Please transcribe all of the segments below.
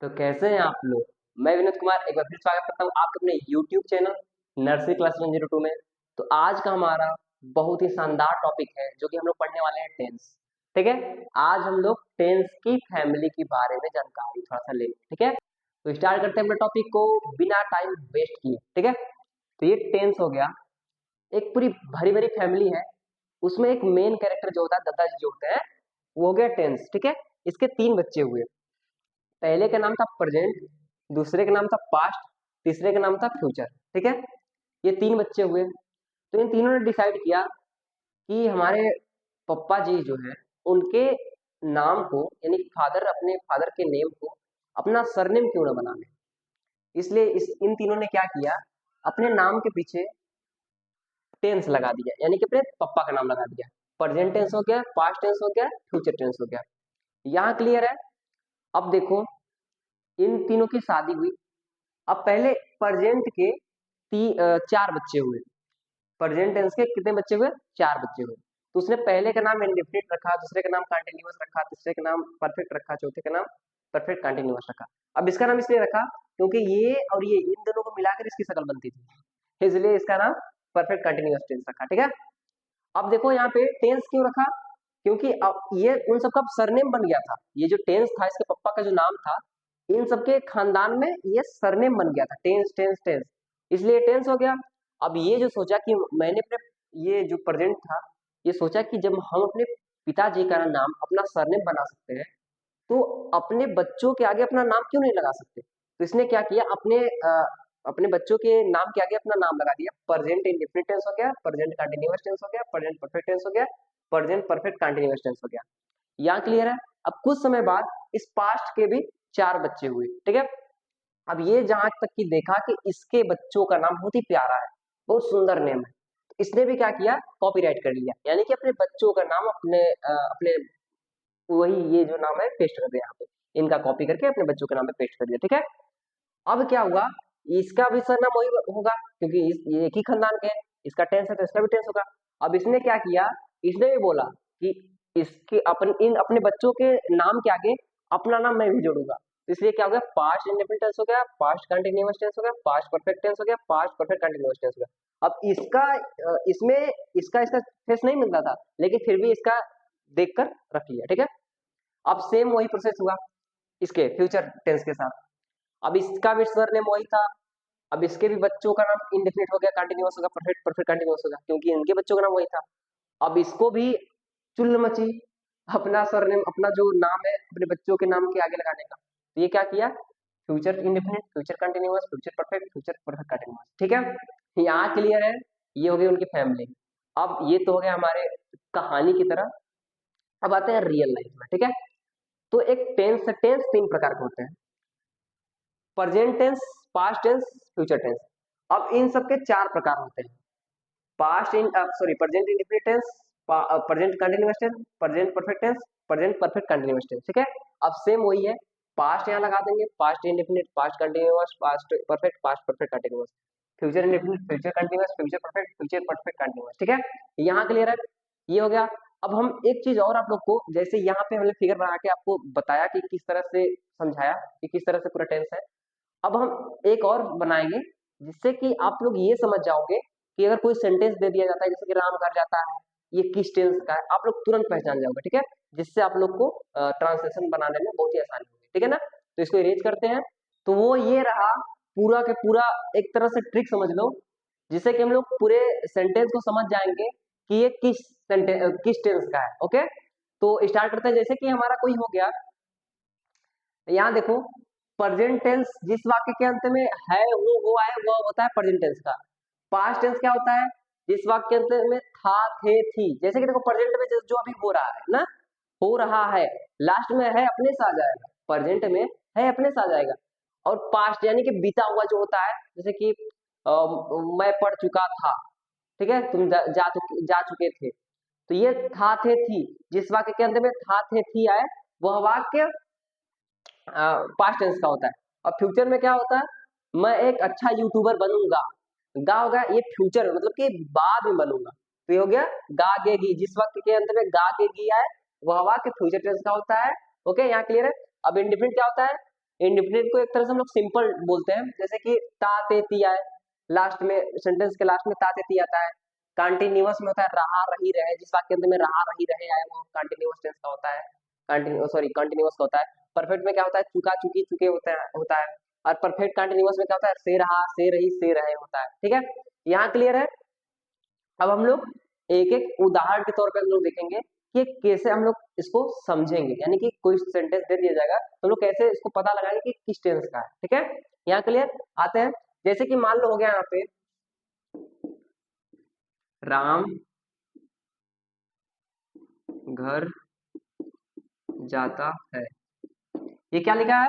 तो कैसे हैं आप लोग। मैं विनोद कुमार एक बार फिर स्वागत करता हूँ आपके अपने YouTube चैनल नर्सरी क्लास 102 में। तो आज का हमारा बहुत ही शानदार टॉपिक है जो कि हम लोग पढ़ने वाले हैं टेंस। ठीक है, आज हम लोग टेंस की फैमिली के बारे में जानकारी थोड़ा सा लेंगे। ठीक है, तो स्टार्ट करते हैं अपने टॉपिक को बिना टाइम वेस्ट किए। ठीक है, तो ये टेंस हो गया, एक पूरी भरी भरी फैमिली है। उसमें एक मेन कैरेक्टर जो होता है, दादाजी जो होते हैं, वो हो गया टेंस। ठीक है, इसके तीन बच्चे हुए। पहले का नाम था प्रेजेंट, दूसरे का नाम था पास्ट, तीसरे का नाम था फ्यूचर। ठीक है, ये तीन बच्चे हुए। तो इन तीनों ने डिसाइड किया कि हमारे पप्पा जी जो है उनके नाम को, यानी फादर, अपने फादर के नेम को अपना सरनेम क्यों ना बना ले। इसलिए इन तीनों ने क्या किया, अपने नाम के पीछे टेंस लगा दिया, यानी कि अपने पप्पा का नाम लगा दिया। प्रेजेंट टेंस हो गया, पास्ट टेंस हो गया, फ्यूचर टेंस हो गया। यहाँ क्लियर है। अब देखो, इन तीनों की शादी हुई। अब पहले प्रेजेंट के चार बच्चे हुए। प्रेजेंट टेंस के कितने बच्चे हुए? चार बच्चे हुए। तो उसने पहले का नाम इंडेफिनिट रखा, दूसरे का नाम कंटिन्यूअस रखा, तीसरे का नाम परफेक्ट रखा, चौथे का नाम परफेक्ट कंटिन्यूअस रखा। अब इसका नाम इसलिए रखा क्योंकि ये और ये इन दोनों को मिलाकर इसकी शक्ल बनती थी, इसलिए इसका नाम परफेक्ट कंटिन्यूअस टेंस रखा। ठीक है, अब देखो यहाँ पे टेंस क्यों रखा, क्योंकि अब ये उन सबका सरनेम बन गया था। ये जो टेंस था, इसके पप्पा का जो नाम था, इन सबके खानदान में ये सरनेम बन गया था, टेंस टेंस टेंस, इसलिए टेंस हो गया। अब ये जो सोचा कि मैंने अपने, ये जो प्रेजेंट था, ये सोचा कि जब हम अपने पिताजी का नाम अपना सरनेम बना सकते हैं, तो अपने बच्चों के आगे अपना नाम क्यों नहीं लगा सकते। तो इसने क्या किया, अपने बच्चों के नाम के आगे अपना नाम लगा दिया। प्रेजेंट इंडेफिनिट टेंस हो गया, प्रेजेंट कंटिन्यूअस टेंस हो गया, प्रेजेंट परफेक्ट टेंस हो गया, प्रेजेंट परफेक्ट कंटिन्यूअस टेंस हो गया। यहाँ क्लियर है। अब कुछ समय बाद इस पास्ट के भी चार बच्चे हुए। ठीक है, अब ये जहां तक कि देखा कि इसके बच्चों का नाम बहुत ही प्यारा है, बहुत सुंदर नेम है, तो इसने भी क्या किया, कॉपीराइट कर लिया, यानी कि अपने बच्चों का नाम अपने वही ये जो नाम है पेस्ट कर दिया, यहाँ पे इनका कॉपी करके अपने बच्चों के नाम पे पेस्ट कर दिया। ठीक है, अब क्या हुआ, इसका भी सरनाम वही होगा क्योंकि ये एक ही खानदान के हैं, इसका टेंस है तो इसका भी टेंस होगा। अब इसने क्या किया, इसने भी बोला कि इसके अपने बच्चों के नाम के आगे अपना नाम मैं भी जोड़ूंगा। तो इसलिए क्या हो गया, पास्ट इंडेफिनिट टेंस हो गया, पास्ट कंटिन्यूअस टेंस हो गया, पास्ट परफेक्ट टेंस हो गया, पास्ट परफेक्ट कंटिन्यूअस टेंस हो गया। अब इसका इसमें इसका इसका फेस नहीं मिलता था, लेकिन फिर भी इसका देखकर रख लिया। ठीक है, अब सेम वही प्रोसेस हुआ इसके फ्यूचर टेंस के साथ। अब इसका भी सरनेम वही था। अब इसके भी बच्चों का नाम इंडेफिनिट हो गया, कंटिन्यूअस हो गया, परफेक्ट परफेक्ट कंटिन्यूअस हो गया, क्योंकि इनके बच्चों का नाम वही था। अब इसको भी चुल मची अपना सरनेम, अपना जो नाम है अपने बच्चों के नाम के आगे लगाने का। तो ये क्या किया, future indefinite, future continuous, future perfect, future perfect continuous. ठीक है, यहाँ क्लियर है। ये हो गई उनकी फैमिली। अब ये तो हो गया हमारे कहानी की तरह। अब आते हैं रियल लाइफ में। ठीक है, तो एक टेंस तीन प्रकार के होते हैं, present tense, past tense, future tense. अब इन सबके चार प्रकार होते हैं, पास्ट इन sorry present indefinite tense, present continuous tense, present perfect tense, present perfect continuous tense. ठीक है, अब सेम वही है, पास्ट यहाँ लगा देंगे, past indefinite, past continuous, past perfect, past perfect continuous, future indefinite, future continuous, future perfect, future perfect continuous. ठीक है, यहाँ क्लियर है। ये हो गया। अब हम एक चीज और आप लोग को, जैसे यहाँ पे हमने फिगर बना के आपको बताया कि किस तरह से समझाया कि किस तरह से पूरा टेंस है, अब हम एक और बनाएंगे जिससे कि आप लोग ये समझ जाओगे कि अगर कोई सेंटेंस दे दिया जाता है, जैसे कि राम घर जाता है, ये किस टेंस का है, आप लोग तुरंत पहचान जाओगे। ठीक है, जिससे आप लोग को ट्रांसलेशन बनाने में बहुत ही आसानी होगी। ठीक है ना, तो इसको इरेज करते हैं। तो वो ये रहा पूरा के पूरा, एक तरह से ट्रिक समझ लो, जिससे कि हम लोग पूरे सेंटेंस को समझ जाएंगे कि ये किस टेंस का है। ओके, तो स्टार्ट करते हैं। जैसे कि हमारा कोई हो गया, यहाँ देखो, प्रेजेंट टेंस जिस वाक्य के अंत में है, वो हुआ है, वो होता है प्रेजेंट टेंस का। पास्ट टेंस क्या होता है, जिस वाक्य के अंत में था, थे, थी। जैसे कि देखो, प्रेजेंट में जो अभी हो रहा है ना, हो रहा है, लास्ट में है अपने से आ जाएगा, प्रेजेंट में है अपने से आ जाएगा। और पास्ट यानी कि बीता हुआ जो होता है, जैसे कि मैं पढ़ चुका था। ठीक है, तुम जा चुके थे। तो ये था, थे, थी, जिस वाक्य के अंत में था, थे, थी आए, वह वाक्य पास्ट टेंस का होता है। और फ्यूचर में क्या होता है, मैं एक अच्छा यूट्यूबर बनूंगा। गा होगा, ये फ्यूचर मतलब कि बाद में बनूंगा। तो ये हो गया गागेगी, जिस वक्त के अंत में गागेगी आए, वह वाक्य फ्यूचर टेंस का होता है। ओके, यहाँ क्लियर है। अब इंडेफिनिट क्या होता है, इंडिफिनिट को एक तरह से हम लोग सिंपल बोलते हैं, जैसे कि ता ते ती आए, लास्ट में सेंटेंस के लास्ट में ता ते ती आता है। कंटिन्यूअस में होता है रहा रही रहे, जिस वाक्य अंत में रहा रही रहे आए वो कंटिन्यूअस टेंस का होता है, कंटिन्यूअस का होता है। परफेक्ट में क्या होता है, चुका चुकी चुके होता है। और परफेक्ट कंटिन्यूअस में क्या होता है, से रहा से रही से रहे होता है। ठीक है, यहाँ क्लियर है। अब हम लोग एक एक उदाहरण के तौर पे हम लोग देखेंगे कि कैसे हम लोग इसको समझेंगे, यानी कि कोई सेंटेंस दे दिया जाएगा तो हम लोग कैसे इसको पता लगाएंगे कि किस टेंस का है। ठीक है, यहाँ क्लियर। आते हैं, जैसे कि मान लो हो गया यहाँ पे राम घर जाता है, ये क्या लिखा है,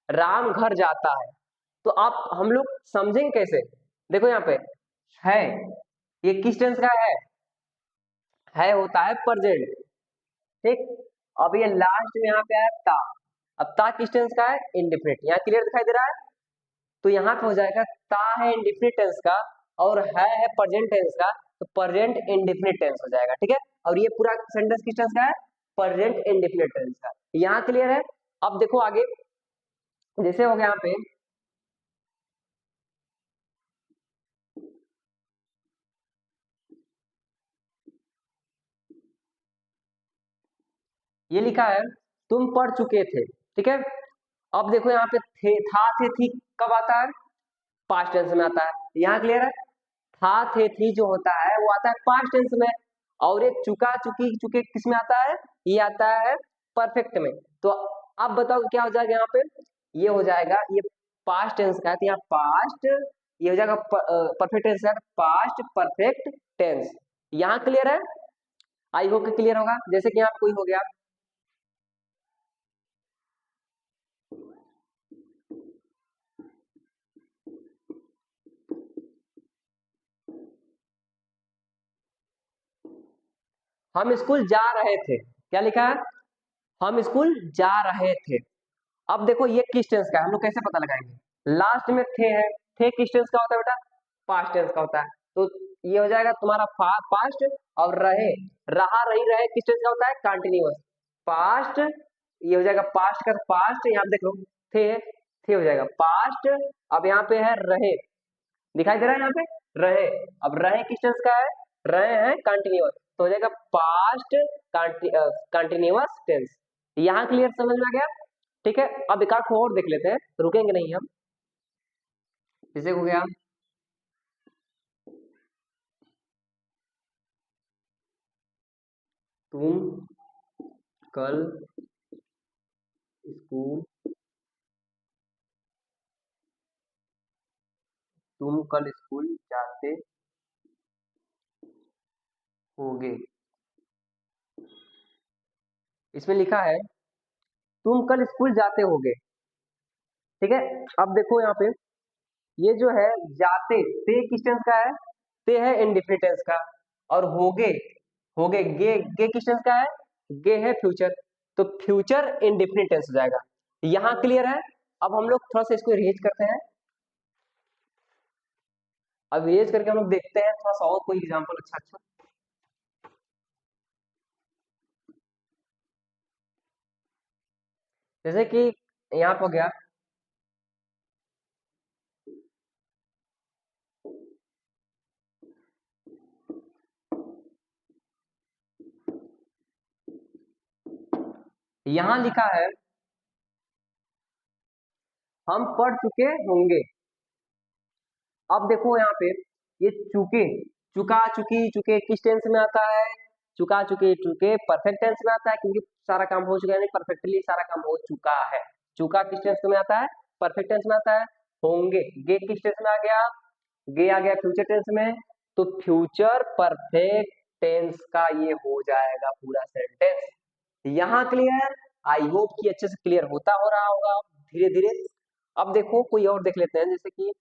राम घर जाता है। तो आप हम लोग समझेंगे कैसे, देखो यहाँ पे है, ये किस टेंस का है होता है प्रेजेंट। ठीक, अब ये लास्ट में यहाँ पे आया ता, अब ता किस टेंस का है, इंडिफिनिट। यहाँ क्लियर दिखाई दे रहा है, तो यहाँ पे हो जाएगा ता है इंडिफिनिट टेंस का और है प्रेजेंट टेंस का, तो प्रेजेंट इंडिफिनिट टेंस हो जाएगा। ठीक है, और ये पूरा सेंटेंस किस टेंस का है, प्रेजेंट इंडिफिनिट टेंस का। यहाँ क्लियर है। अब देखो आगे, जैसे हो गया यहाँ पे ये लिखा है तुम पढ़ चुके थे। ठीक है, अब देखो यहाँ पे थे था थे थी कब आता है, पास्ट टेंस में आता है। यहाँ क्लियर है, था थे थी जो होता है वो आता है पास्ट टेंस में, और एक चुका चुकी चुके किस में आता है, ये आता है परफेक्ट में। तो अब बताओ क्या हो जाएगा यहाँ पे, ये हो जाएगा, ये पास्ट टेंस का है तो यहाँ पास्ट, ये हो जाएगा परफेक्ट टेंस का पास्ट परफेक्ट टेंस। यहाँ क्लियर है, आई होप कि क्लियर होगा। जैसे कि यहाँ कोई हो गया, हम स्कूल जा रहे थे, क्या लिखा है, हम स्कूल जा रहे थे। अब देखो ये किस टेंस का है, हम लोग कैसे पता लगाएंगे, लास्ट में थे है, थे किस टेंस का होता है बेटा, पास्ट टेंस का होता है। तो ये हो जाएगा तुम्हारा पास्ट, और रहे रहा रही रहे किस टेंस का होता है, कंटिन्यूअस पास्ट। ये हो जाएगा पास्ट का पास्ट, यहाँ पे देख लो थे हो जाएगा पास्ट। अब यहाँ पे है रहे, दिखाई दे रहा है यहाँ पे रहे, अब रहे किस टेंस का है, रहे हैं कंटिन्यूअस, तो हो जाएगा पास्ट कंटिन्यूअस टेंस। यहाँ क्लियर समझ में आ गया। ठीक है, अब एक आध को और देख लेते हैं, रुकेंगे नहीं हम। जैसे हो गया तुम कल स्कूल, तुम कल स्कूल जाते होगे, इसमें लिखा है तुम कल स्कूल जाते होगे। ठीक है, अब देखो यहाँ पे ये जो है जाते, ते किस टेंस का है, ते है इंडिफिनिट टेंस का, और होगे होगे गे गे किस टेंस का है, गे है फ्यूचर, तो फ्यूचर इंडिफिनिट टेंस हो जाएगा। यहाँ क्लियर है। अब हम लोग थोड़ा सा इसको रिहेज करते हैं, अब रिहेज करके हम लोग देखते हैं थोड़ा सा और कोई एग्जांपल अच्छा अच्छा। जैसे कि यहाँ पे हो गया यहाँ लिखा है हम पढ़ चुके होंगे। अब देखो यहाँ पे ये चुके, चुका चुकी चुके किस टेंस में आता है, चुका चुके चुके परफेक्ट टेंस में आता है, क्योंकि सारा काम हो चुका है, नहीं परफेक्टली सारा काम हो चुका है। चुका किस टेंस में आता है, परफेक्ट टेंस में आता है। होंगे गे किस टेंस में आ गया, गे आ गया फ्यूचर टेंस में, तो फ्यूचर परफेक्ट टेंस का ये हो जाएगा पूरा सेंटेंस। यहाँ क्लियर, आई होप कि अच्छे से क्लियर होता हो रहा होगा धीरे धीरे। अब देखो कोई और देख लेते हैं, जैसे कि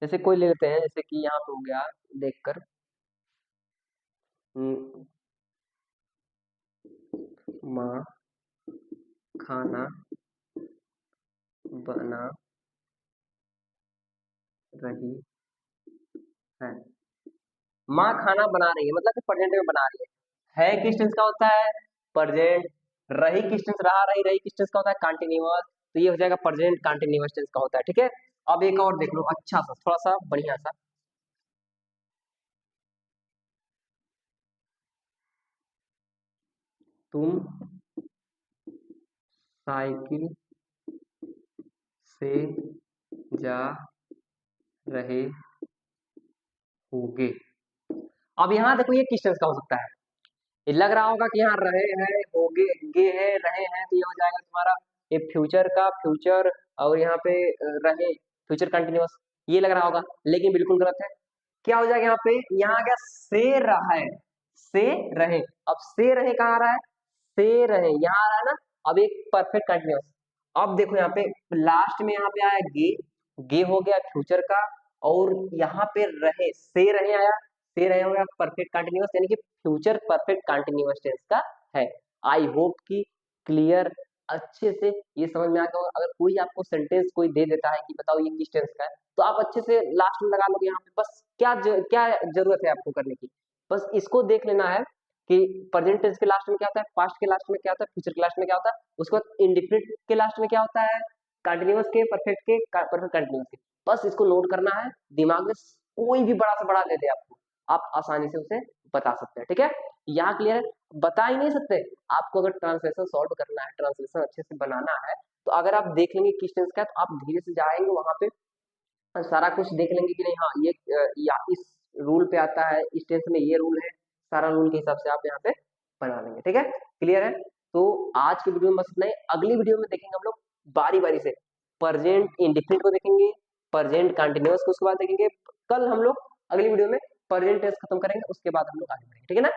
जैसे कोई ले लेते हैं, जैसे कि यहाँ पे हो गया देखकर हम्म, माँ खाना बना रही है, माँ खाना बना रही है मतलब कि प्रेजेंट में बना रही है किस टेंस का होता है, प्रेजेंट रही किस टेंस रहा रही रही किस टेंस का होता है कंटिन्यूअस, तो ये हो जाएगा प्रेजेंट कंटिन्यूअस टेंस का होता है। ठीक है, अब एक और देख लो अच्छा सा थोड़ा सा बढ़िया सा, तुम साइकिल से जा रहे होगे। अब यहाँ देखो ये किस टेंस का हो सकता है, ये लग रहा होगा कि यहाँ रहे हैं होगे गे है रहे हैं, तो ये हो जाएगा तुम्हारा ये फ्यूचर का फ्यूचर, और यहाँ पे रहे फ्यूचर कंटिन्यूअस, ये लग रहा होगा, लेकिन बिल्कुल गलत है। क्या हो जाएगा यहाँ पे, यहाँ आ गया से रहा है, से रहे। अब से रहे कहाँ आ रहा है, से रहे यहाँ आ रहा है ना। अब एक परफेक्ट कंटिन्यूअस, अब देखो यहाँ पे लास्ट में यहाँ पे आया गे हो गया फ्यूचर का, और यहाँ पे रहे से रहे आया, से रहे हो गया परफेक्ट कंटिन्यूअस, यानी कि फ्यूचर परफेक्ट कंटिन्यूअस टेंस का है। आई होप कि क्लियर अच्छे से ये समझ में आ गया होगा। अगर कोई आपको सेंटेंस कोई दे देता है कि बताओ ये किस टेंस का है, तो आप अच्छे से लास्ट में लगा लो यहाँ पे, बस क्या जरूरत है आपको करने की, बस इसको देख लेना है कि प्रेजेंट टेंस के लास्ट में क्या होता है, पास्ट के लास्ट में क्या होता है, फ्यूचर के लास्ट में क्या होता है, उसके बाद इंडिफिनिट के लास्ट में क्या होता है, कंटिन्यूअस के परफेक्ट के परफेक्ट कंटिन्यूअस के, बस इसको नोट करना है दिमाग में। कोई भी बड़ा से बड़ा दे दे आपको, आप आसानी से उसे बता सकते हैं। ठीक है, यहाँ क्लियर है, बता ही नहीं सकते। आपको अगर ट्रांसलेशन सॉल्व करना है, ट्रांसलेशन अच्छे से बनाना है, तो अगर आप देख लेंगे किस टेंस का है, तो आप धीरे से जाएंगे वहां पे सारा कुछ देख लेंगे कि नहीं हाँ ये या इस रूल पे आता है, इस टेंस में ये रूल है, सारा रूल के हिसाब से आप यहाँ पे बना लेंगे। ठीक है, क्लियर है। तो आज की वीडियो में बस इतना ही, अगली वीडियो में देखेंगे हम लोग बारी बारी से प्रेजेंट इंडिफिनिट को देखेंगे, प्रेजेंट कंटिन्यूअस को उसके बाद देखेंगे, कल हम लोग अगली वीडियो में प्रेजेंट टेंस खत्म करेंगे, उसके बाद हम लोग आगे बढ़ेंगे। ठीक है ना।